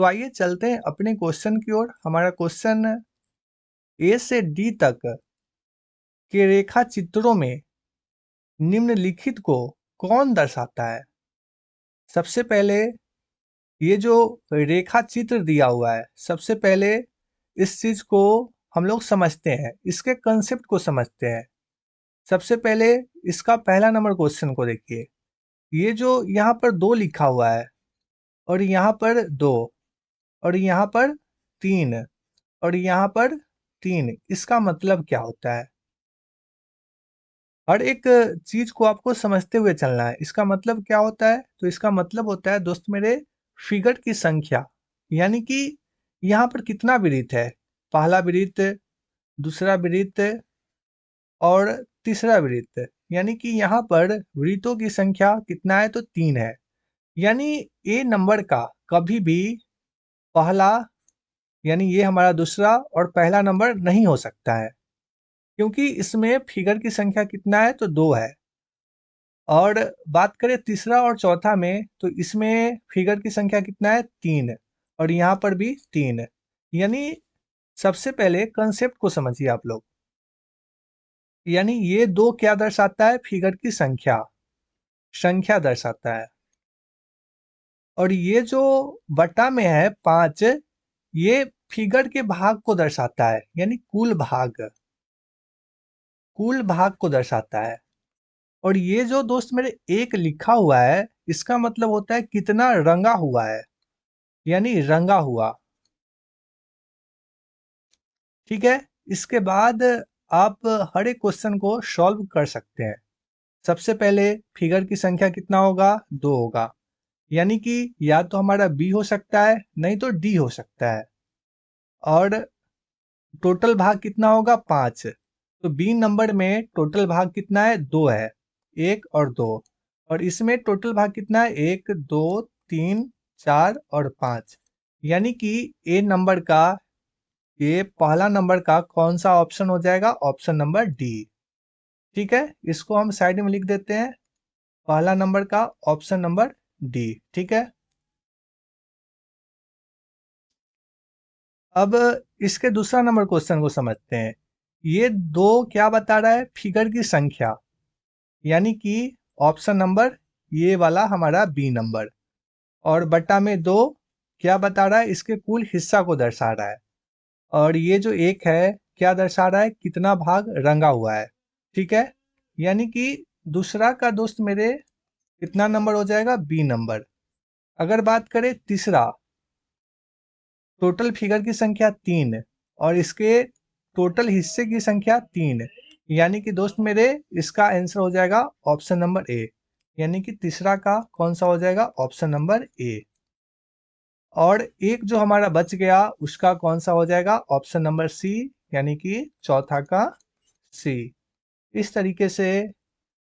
तो आइए चलते हैं अपने क्वेश्चन की ओर। हमारा क्वेश्चन ए से डी तक के रेखा चित्रों में निम्नलिखित को कौन दर्शाता है। सबसे पहले ये जो रेखा चित्र दिया हुआ है, सबसे पहले इस चीज को हम लोग समझते हैं, इसके कंसेप्ट को समझते हैं। सबसे पहले इसका पहला नंबर क्वेश्चन को देखिए। ये जो यहाँ पर 2 लिखा हुआ है और यहाँ पर 2 और यहाँ पर 3 और यहाँ पर 3, इसका मतलब क्या होता है। हर एक चीज को आपको समझते हुए चलना है। इसका मतलब क्या होता है, तो इसका मतलब होता है दोस्त मेरे फिगर की संख्या, यानी कि यहाँ पर कितना वृत्त है, पहला वृत्त, दूसरा वृत्त और तीसरा वृत्त, यानी कि यहाँ पर वृत्तों की संख्या कितना है, तो 3 है। यानी ए नंबर का कभी भी पहला, यानी ये हमारा दूसरा और पहला नंबर नहीं हो सकता है, क्योंकि इसमें फिगर की संख्या कितना है, तो 2 है। और बात करें तीसरा और चौथा में, तो इसमें फिगर की संख्या कितना है, 3 और यहाँ पर भी 3। यानी सबसे पहले कंसेप्ट को समझिए आप लोग। यानी ये 2 क्या दर्शाता है, फिगर की संख्या दर्शाता है। और ये जो बटा में है 5, ये फिगर के भाग को दर्शाता है, यानी कुल भाग को दर्शाता है। और ये जो दोस्त मेरे 1 लिखा हुआ है, इसका मतलब होता है कितना रंगा हुआ है, यानी रंगा हुआ। ठीक है। इसके बाद आप हर एक क्वेश्चन को सॉल्व कर सकते हैं। सबसे पहले फिगर की संख्या कितना होगा, 2 होगा, यानी कि या तो हमारा बी हो सकता है, नहीं तो डी हो सकता है। और टोटल भाग कितना होगा, 5। तो बी नंबर में टोटल भाग कितना है, 2 है, 1 और 2। और इसमें टोटल भाग कितना है, 1 2 3 4 और 5। यानी कि ए नंबर का, ये पहला नंबर का कौन सा ऑप्शन हो जाएगा, ऑप्शन नंबर डी। ठीक है, इसको हम साइड में लिख देते हैं, पहला नंबर का ऑप्शन नंबर डी। ठीक है। अब इसके दूसरा नंबर क्वेश्चन को समझते हैं। ये 2 क्या बता रहा है, फिगर की संख्या, यानी कि ऑप्शन नंबर ये वाला हमारा बी नंबर। और बटा में 2 क्या बता रहा है, इसके कुल हिस्सा को दर्शा रहा है। और ये जो 1 है क्या दर्शा रहा है, कितना भाग रंगा हुआ है। ठीक है। यानी कि दूसरा का दोस्त मेरे कितना नंबर हो जाएगा, बी नंबर। अगर बात करें तीसरा, टोटल फिगर की संख्या 3 और इसके टोटल हिस्से की संख्या 3, यानी कि दोस्त मेरे इसका आंसर हो जाएगा ऑप्शन नंबर ए। यानी कि तीसरा का कौन सा हो जाएगा, ऑप्शन नंबर ए। और एक जो हमारा बच गया उसका कौन सा हो जाएगा, ऑप्शन नंबर सी, यानी कि चौथा का सी। इस तरीके से